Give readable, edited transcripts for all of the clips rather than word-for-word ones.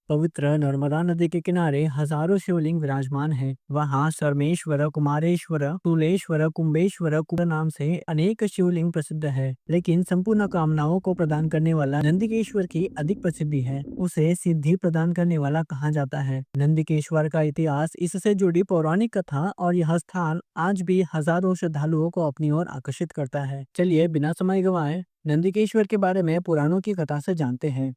पवित्र नर्मदा नदी के किनारे हजारों शिवलिंग विराजमान हैं। वहाँ सर्मेश्वर, कुमारेश्वर, तुलेश्वर, कुंभेश्वर नाम से अनेक शिवलिंग प्रसिद्ध है। लेकिन संपूर्ण कामनाओं को प्रदान करने वाला नंदिकेश्वर की अधिक प्रसिद्धि है। उसे सिद्धि प्रदान करने वाला कहा जाता है। नंदिकेश्वर का इतिहास, इससे जुड़ी पौराणिक कथा और यह स्थान आज भी हजारों श्रद्धालुओं को अपनी ओर आकर्षित करता है। चलिए बिना समय गंवाए नंदिकेश्वर के बारे में पुराणों की कथा से जानते हैं।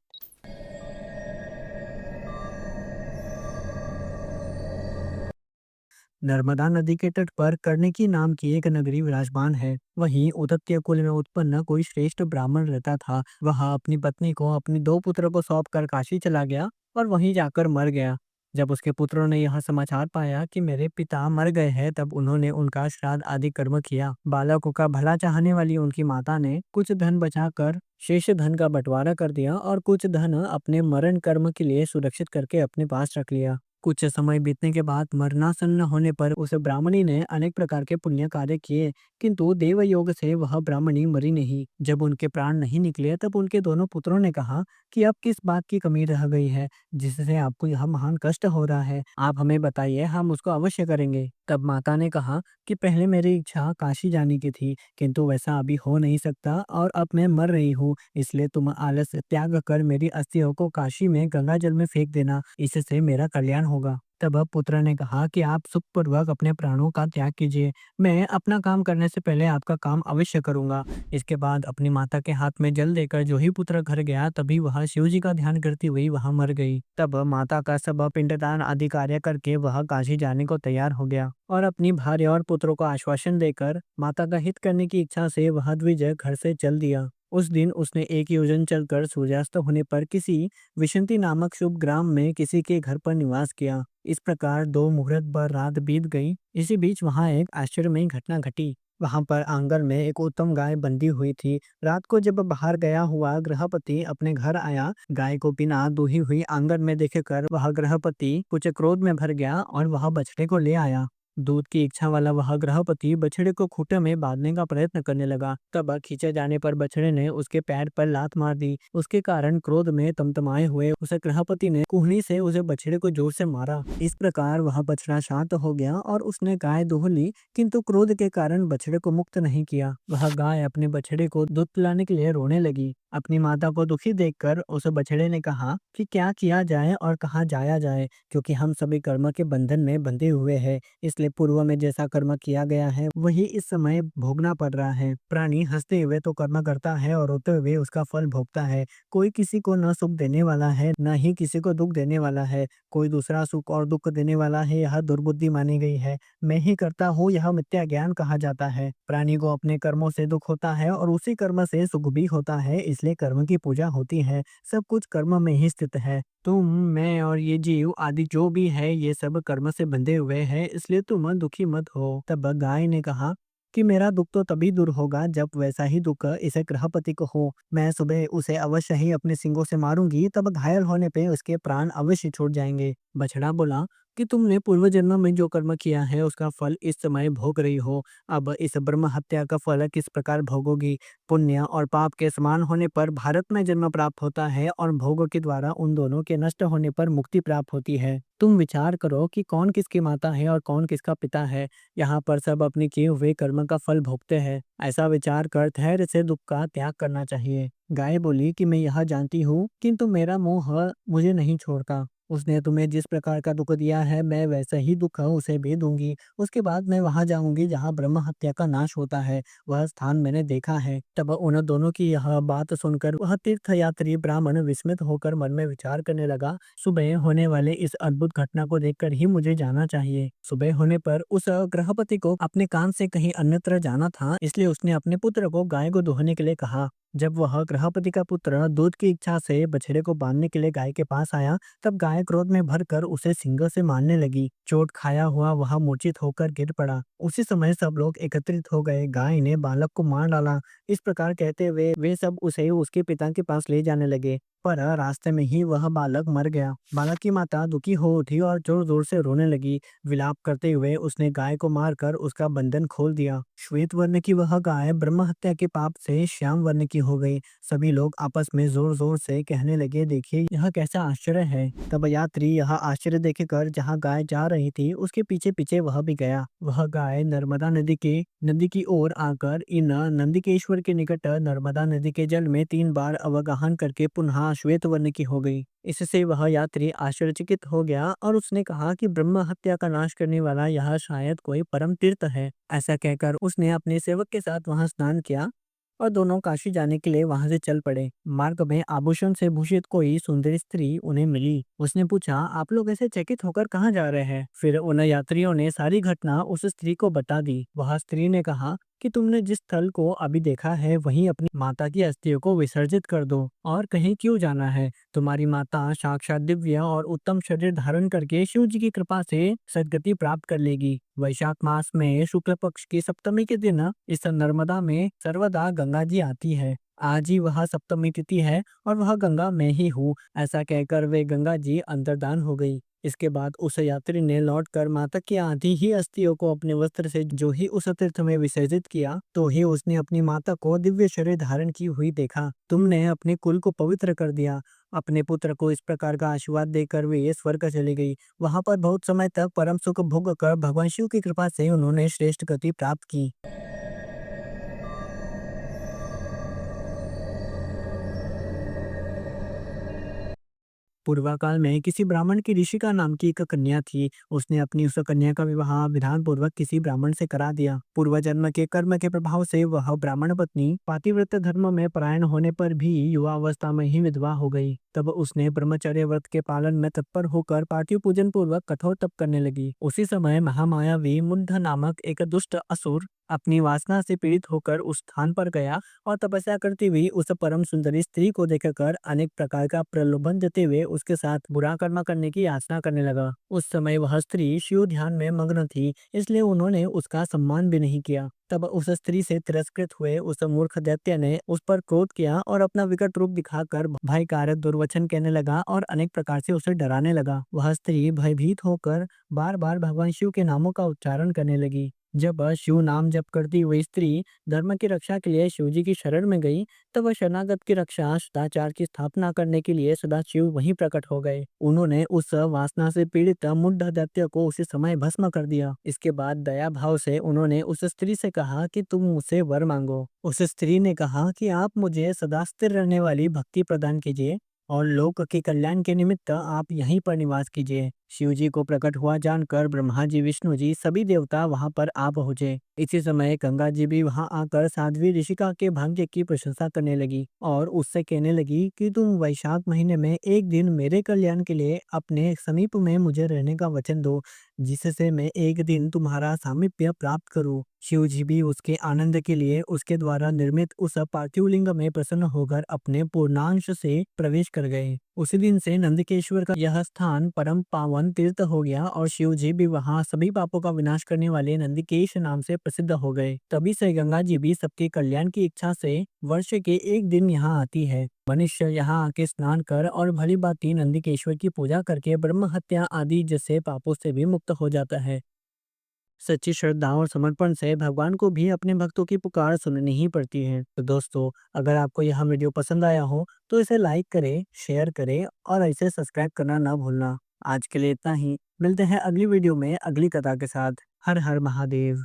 नर्मदा नदी के तट पर कर्णिकी नाम की एक नगरी विराजमान है। वहीं उदत्य कुल में उत्पन्न कोई श्रेष्ठ ब्राह्मण रहता था। वह अपनी पत्नी को अपनी दो पुत्रों को सौंप कर काशी चला गया और वहीं जाकर मर गया। जब उसके पुत्रों ने यह समाचार पाया कि मेरे पिता मर गए हैं, तब उन्होंने उनका श्राद्ध आदि कर्म किया। बालकों का भला चाहने वाली उनकी माता ने कुछ धन बचाकर शेष धन का बंटवारा कर दिया और कुछ धन अपने मरण कर्म के लिए सुरक्षित करके अपने पास रख लिया। कुछ समय बीतने के बाद मरणासन्न होने पर उस ब्राह्मणी ने अनेक प्रकार के पुण्य कार्य किए, किंतु देव योग से वह ब्राह्मणी मरी नहीं। जब उनके प्राण नहीं निकले, तब उनके दोनों पुत्रों ने कहा कि अब किस बात की कमी रह गई है जिससे आपको यह महान कष्ट हो रहा है। आप हमें बताइए, हम उसको अवश्य करेंगे। तब माता ने कहा कि पहले मेरी इच्छा काशी जाने की थी, किंतु वैसा अभी हो नहीं सकता और अब मैं मर रही हूँ। इसलिए तुम आलस त्याग कर मेरी अस्थियों को काशी में गंगा जल में फेंक देना, इससे मेरा कल्याण होगा। तब पुत्र ने कहा कि आप सुखपूर्वक अपने प्राणों का त्याग कीजिए। मैं अपना काम करने से पहले आपका काम अवश्य करूंगा। इसके बाद अपनी माता के हाथ में जल देकर जो ही पुत्र घर गया, तभी वह शिव जी का ध्यान करती हुई वहां मर गई। तब माता का सब पिंडदान आदि कार्य करके वह काशी जाने को तैयार हो गया और अपनी भार्य और पुत्रों को आश्वासन देकर माता का हित करने की इच्छा से वह द्विज घर से चल दिया। उस दिन उसने एक योजन चलकर सूर्यास्त होने पर किसी विशंति नामक शुभ ग्राम में किसी के घर पर निवास किया। इस प्रकार दो मुहूर्त भर रात बीत गई। इसी बीच वहां एक आश्चर्यमयी घटना घटी। वहां पर आंगन में एक उत्तम गाय बंधी हुई थी। रात को जब बाहर गया हुआ गृहपति अपने घर आया, गाय को बिना दूही हुई आंगन में देखकर वह गृहपति कुछ क्रोध में भर गया और वह बछड़े को ले आया। दूध की इच्छा वाला वह गृहपति बछड़े को खूंटे में बांधने का प्रयत्न करने लगा। तब खींचे जाने पर बछड़े ने उसके पैर पर लात मार दी। उसके कारण क्रोध में तमतमाए हुए उस गृहपति ने कुहनी से उसे बछड़े को जोर से मारा। इस प्रकार वह बछड़ा शांत हो गया और उसने गाय दूह ली, किंतु क्रोध के कारण बछड़े को मुक्त नहीं किया। वह गाय अपने बछड़े को दूध पिलाने के लिए रोने लगी। अपनी माता को दुखी देखकर उस बछड़े ने कहा कि क्या किया जाए और कहाँ जाया जाए, क्योंकि हम सभी कर्म के बंधन में बंधे हुए हैं। इसलिए पूर्व में जैसा कर्म किया गया है वही इस समय भोगना पड़ रहा है। प्राणी हंसते हुए तो कर्म करता है और रोते हुए उसका फल भोगता है। कोई किसी को न सुख देने वाला है, न ही किसी को दुख देने वाला है। कोई दूसरा सुख और दुख देने वाला है, यह दुर्बुद्धि मानी गई है। मैं ही करता हूँ, यह मिथ्या ज्ञान कहा जाता है। प्राणी को अपने कर्मों से दुख होता है और उसी कर्म से सुख भी होता है, इसलिए कर्म की पूजा होती है। सब कुछ कर्म में ही स्थित है। तुम, मैं और ये जीव आदि जो भी है, ये सब कर्म से बंधे हुए हैं, इसलिए तुम दुखी मत हो। तब गाय ने कहा कि मेरा दुख तो तभी दूर होगा जब वैसा ही दुख इसे गृहपति को हो। मैं सुबह उसे अवश्य ही अपने सींगों से मारूंगी, तब घायल होने पे उसके प्राण अवश्य छूट जाएंगे। बछड़ा बोला कि तुमने पूर्व जन्म में जो कर्म किया है उसका फल इस समय भोग रही हो। अब इस ब्रह्म हत्या का फल किस प्रकार भोगोगी? पुण्य और पाप के समान होने पर भारत में जन्म प्राप्त होता है और भोग के द्वारा उन दोनों के नष्ट होने पर मुक्ति प्राप्त होती है। तुम विचार करो कि कौन किसकी माता है और कौन किसका पिता है। यहाँ पर सब अपने किए हुए कर्म का फल भोगते हैं। ऐसा विचार कर धैर्य से दुख का त्याग करना चाहिए। गाय बोली कि मैं यह जानती हूँ, किंतु मेरा मोह मुझे नहीं छोड़ता। उसने तुम्हें जिस प्रकार का दुख दिया है, मैं वैसा ही दुख उसे भी दूंगी। उसके बाद मैं वहां जाऊंगी जहाँ ब्रह्म हत्या का नाश होता है। वह स्थान मैंने देखा है। तब उन दोनों की यह बात सुनकर वह तीर्थयात्री ब्राह्मण विस्मित होकर मन में विचार करने लगा, सुबह होने वाले इस अद्भुत घटना को देखकर ही मुझे जाना चाहिए। सुबह होने पर उस गृहपति को अपने काम से कहीं अन्यत्र जाना था, इसलिए उसने अपने पुत्र को गाय को दोहने के लिए कहा। जब वह गृहपति का पुत्र दूध की इच्छा से बछड़े को बांधने के लिए गाय के पास आया, तब गाय क्रोध में भरकर उसे सींगों से मारने लगी। चोट खाया हुआ वह मूर्छित होकर गिर पड़ा। उसी समय सब लोग एकत्रित हो गए। गाय ने बालक को मार डाला। इस प्रकार कहते हुए वे सब उसे उसके पिता के पास ले जाने लगे। पर रास्ते में ही वह बालक मर गया। बालक की माता दुखी हो उठी और जोर जोर से रोने लगी। विलाप करते हुए उसने गाय को मारकर उसका बंधन खोल दिया। श्वेत वर्ण की वह गाय ब्रह्म हत्या के पाप से श्याम वर्ण की हो गई। सभी लोग आपस में जोर जोर से कहने लगे, देखिए यह कैसा आश्चर्य है। तब यात्री यह आश्चर्य देखकर जहाँ गाय जा रही थी उसके पीछे पीछे वह भी गया। वह गाय नर्मदा नदी की ओर आकर इन नंदिकेश्वर के निकट नर्मदा नदी के जल में 3 बार अवगाहन करके पुनः श्वेत वर्ण की हो गई। इससे वह यात्री आश्चर्यचकित हो गया और उसने कहा कि ब्रह्म हत्या का नाश करने वाला यह शायद कोई परम तीर्थ है। ऐसा कहकर उसने अपने सेवक के साथ वहां स्नान किया और दोनों काशी जाने के लिए वहां से चल पड़े। मार्ग में आभूषण से भूषित कोई सुंदर स्त्री उन्हें मिली। उसने पूछा, आप लोग ऐसे चकित होकर कहाँ जा रहे हैं? फिर उन यात्रियों ने सारी घटना उस स्त्री को बता दी। वह स्त्री ने कहा कि तुमने जिस स्थल को अभी देखा है वहीं अपनी माता की अस्थियों को विसर्जित कर दो। और कहीं क्यों जाना है? तुम्हारी माता साक्षात दिव्य और उत्तम शरीर धारण करके शिव जी की कृपा से सदगति प्राप्त कर लेगी। वैशाख मास में शुक्ल पक्ष की सप्तमी के दिन इस नर्मदा में सर्वदा गंगा जी आती है। आज ही वह सप्तमी तिथि है और वह गंगा मैं ही हूँ। ऐसा कहकर वे गंगा जी अंतर्धान हो गई। इसके बाद उस यात्री ने लौटकर माता की आधी ही अस्थियों को अपने वस्त्र से जो ही उस तीर्थ में विसर्जित किया, तो ही उसने अपनी माता को दिव्य शरीर धारण की हुई देखा। तुमने अपने कुल को पवित्र कर दिया। अपने पुत्र को इस प्रकार का आशीर्वाद देकर वे स्वर्ग चली गई। वहां पर बहुत समय तक परम सुख भोग कर भगवान शिव की कृपा से उन्होंने श्रेष्ठ गति प्राप्त की। पूर्वकाल में किसी ब्राह्मण की ऋषिका नाम की एक कन्या थी। उसने अपनी उस कन्या का विवाह विधान पूर्वक किसी ब्राह्मण से करा दिया। पूर्व जन्म के कर्म के प्रभाव से वह ब्राह्मण पत्नी पातिव्रत्य धर्म में परायण होने पर भी युवा अवस्था में ही विधवा हो गई। तब उसने ब्रह्मचर्य व्रत के पालन में तत्पर होकर पार्थिव पूजन पूर्वक कठोर तप करने लगी। उसी समय महामायावी मुंड नामक एक दुष्ट असुर अपनी वासना से पीड़ित होकर उस स्थान पर गया और तपस्या करती हुई उस परम सुंदरी स्त्री को देखकर अनेक प्रकार का प्रलोभन देते हुए उसके साथ बुरा कर्म करने की याचना करने लगा। उस समय वह स्त्री शिव ध्यान में मग्न थी, इसलिए उन्होंने उसका सम्मान भी नहीं किया। तब उस स्त्री से तिरस्कृत हुए उस मूर्ख दैत्य ने उस पर क्रोध किया और अपना विकट रूप दिखाकर भयकारक दुर्वचन कहने लगा और अनेक प्रकार से उसे डराने लगा। वह स्त्री भयभीत होकर बार बार भगवान शिव के नामों का उच्चारण करने लगी। जब शिव नाम जप करती हुई स्त्री धर्म की रक्षा के लिए शिव जी की शरण में गई, तब वह शरणागत की रक्षा सदाचार की स्थापना करने के लिए सदाशिव वहीं प्रकट हो गए। उन्होंने उस वासना से पीड़ित मुड्ढ दैत्य को उसी समय भस्म कर दिया। इसके बाद दया भाव से उन्होंने उस स्त्री से कहा कि तुम मुझसे वर मांगो। उस स्त्री ने कहा कि आप मुझे सदा स्थिर रहने वाली भक्ति प्रदान कीजिए और लोक के कल्याण के निमित्त आप यहीं पर निवास कीजिए। शिव जी को प्रकट हुआ जानकर ब्रह्मा जी, विष्णु जी सभी देवता वहां पर आ पहुंचे। इसी समय गंगा जी भी वहां आकर साध्वी ऋषिका के भाग्य की प्रशंसा करने लगी और उससे कहने लगी कि तुम वैशाख महीने में एक दिन मेरे कल्याण के लिए अपने समीप में मुझे रहने का वचन दो, जिससे मैं एक दिन तुम्हारा सामीप्य प्राप्त करूं। शिव जी भी उसके आनंद के लिए उसके द्वारा निर्मित उस पार्थिव लिंग में प्रसन्न होकर अपने पूर्णांश से प्रवेश कर गए। उसी दिन से नंदकेश्वर का यह स्थान परम पावन तीर्थ हो गया और शिव जी भी वहां सभी पापों का विनाश करने वाले नंदिकेश नाम से प्रसिद्ध हो गए। तभी से गंगा जी भी सबके कल्याण की इच्छा से वर्ष के एक दिन यहाँ आती है। मनुष्य यहाँ आके स्नान कर और भली भांति नंदिकेश्वर की पूजा करके ब्रह्म हत्या आदि जैसे पापों से भी मुक्त हो जाता है। सच्ची श्रद्धा और समर्पण से भगवान को भी अपने भक्तों की पुकार सुननी ही पड़ती है। तो दोस्तों, अगर आपको यह वीडियो पसंद आया हो तो इसे लाइक करें, शेयर करें और इसे सब्सक्राइब करना ना भूलना। आज के लिए इतना ही। मिलते हैं अगली वीडियो में अगली कथा के साथ। हर हर महादेव।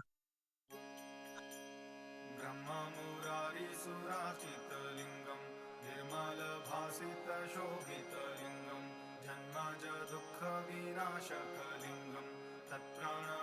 ब्रह्ममुरारिसुराचितलिङ्गं निर्मलभासितशोभितलिङ्गं जन्मज दुःखविनाशकलिङ्गं तत्प्राण